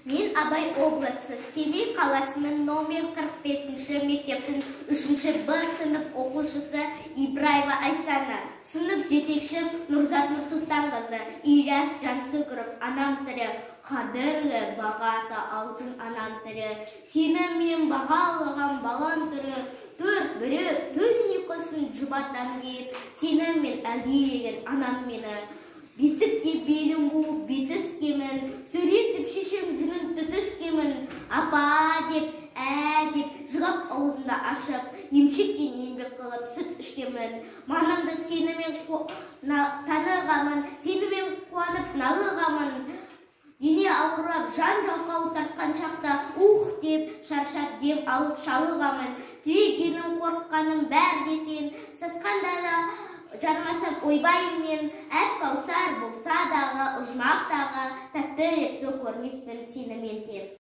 Мен Абай облысы, Семей қаласының номер 45-ші мектептің 3-ші Б сынып оқушысы Ибраева Айсана, сынып жетекшім Нұрзат Нұрсұлтанқызы, Ильяс Жансүгіров, анам тірі, қадірлі бағасы алтын анам тірі, сені мен бағалаған балан түрі, төрт бірі түн ұйқысын жұбатам деп, сені мен әлдилеген анам мені. Бесікте белім буып бетіс кемін, сөйлесіп шешем жүнін түтіс кемін, апа деп, деп, жығап аузында ашып, емшектен еңбек қылып сүт ішкемін. Манымды сенімен танығамын, сенімен қуанып нағығамын. Дене ауырап, жан жалқау тартқан шақта, деп, шаршап дем алып шалығамын. Тілегенім қорыққаным бәр десен, сасқанда да жармасам ойбаймен, әп каусар болса дағы, ұжмақтағы, тәтті репті көрмеспін сені мен тер.